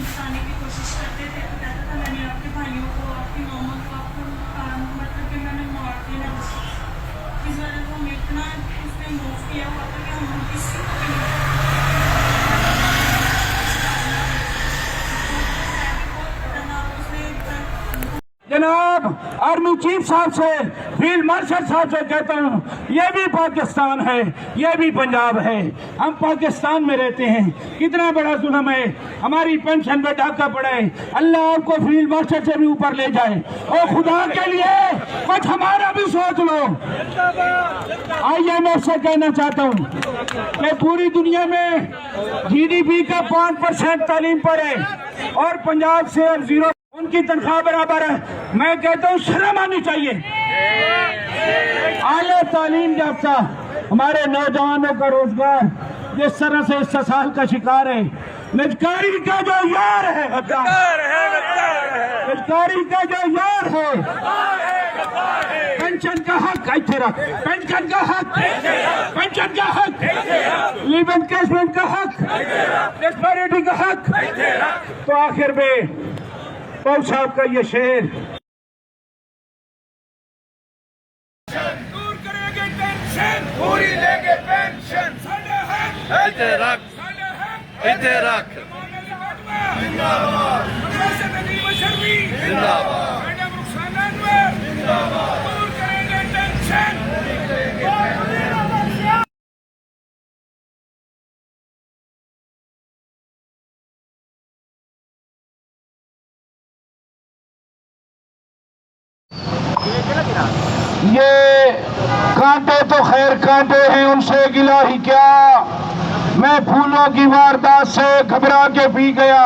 बसाने की कोशिश करते थे तो कहता था मैंने आपके भाइयों को, आपकी मामा को, आपको मतलब कि मैंने मार देना। इस वजह से हमें इतना उसने मूव किया हुआ था कि हम किसी को भी नहीं जनाब आर्मी चीफ साहब से, फील्ड मार्शल साहब से कहता हूँ, ये भी पाकिस्तान है, ये भी पंजाब है। हम पाकिस्तान में रहते हैं, कितना बड़ा जुल्म है, हमारी पेंशन पे डाका पड़ा है। अल्लाह आपको फील्ड मार्शल से भी ऊपर ले जाए और खुदा के लिए कुछ हमारा भी सोच लो। IMF से कहना चाहता हूँ कि पूरी दुनिया में GDP का 5% तालीम पर है और पंजाब से 0, उनकी तनख्वाह बराबर है। मैं कहता हूँ शर्म आनी चाहिए। आला तालीम याफ्ता हमारे नौजवानों का रोजगार जिस तरह से इस्तेसाल का शिकार है, निजकारी का जो यार है, निजकारी का जो यार है, पेंशन का हक ऐसे रख, पेंशन का हक, पेंशन का हक, लीव एनकैशमेंट का हक, डिस्पैरिटी का हक। तो आखिर में पौल साहब का ये शेर, दूर करेंगे टेंशन, पूरी लेंगे पेंशन, इधर रख, इधर रख, जिंदाबाद, दूर करेंगे टेंशन। ये कांटे तो खैर कांटे हैं, उनसे गिला ही क्या। मैं फूलों की वारदात से घबरा के पी गया।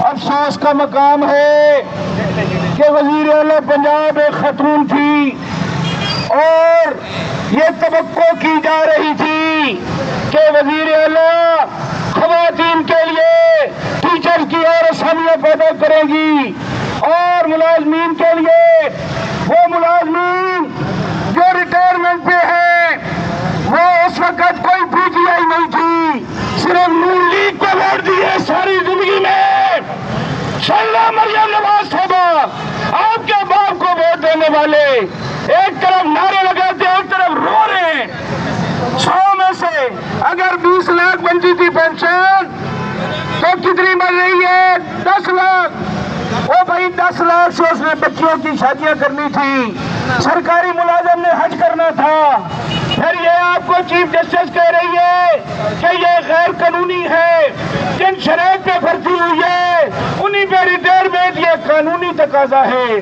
अफसोस का मकाम है कि वजीर आला पंजाब एक खतून थी और ये तवक्को की जा रही थी कि वजीर आला खवातीन के लिए टीचर्स की और असामियां पैदा करेंगी और मुलाजमीन के लिए वो मुलाजमीन जो रिटायरमेंट पे है, वो उस वक्त कोई PGI नहीं थी, सिर्फ नून लीग को वोट दिए सारी जिंदगी में। शाला मरियम नवाज साहबा, आपके बाप को वोट देने वाले एक तरफ नारे लगाते, एक तरफ रो रहे हैं। 100 में से अगर 20 लाख बनती थी पेंशन तो कितनी बन रही है? 10 लाख। ओ भाई 10 लाख से उसने बच्चियों की शादियां करनी थी, सरकारी मुलाजिम ने हज करना था। फिर ये आपको चीफ जस्टिस कह रही है कि ये गैर कानूनी है, जिन शराइत पे भर्ती हुई है उन्हीं पे रिटायरमेंट, ये कानूनी तकाजा है।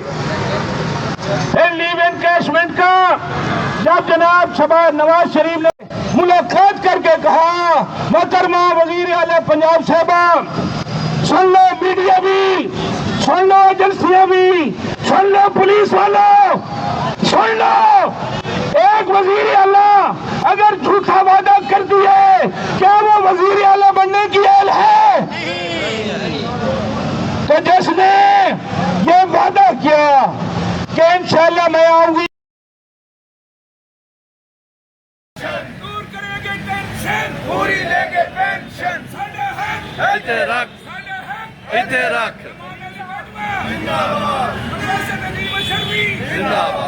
फिर लीव एनकैशमेंट का जब जनाब शहबाज नवाज शरीफ ने मुलाकात करके कहा, मोहतरमा वजीर आला पंजाब साहबा, सुन लो मीडिया भी, सुन लो एजेंसियां भी, सुन लो पुलिस वालों, सुन लो, एक वजीर आला अगर झूठा वादा कर दिए, क्या वो वजीर आला बनने की अहल है? तो जिसने ये वादा किया कि इंशाअल्लाह मैं आऊंगी, दूर करेंगे टेंशन, पूरी लेंगे पेंशन, इधर रख, इधर रख, जिंदाबाद, जिंदाबाद।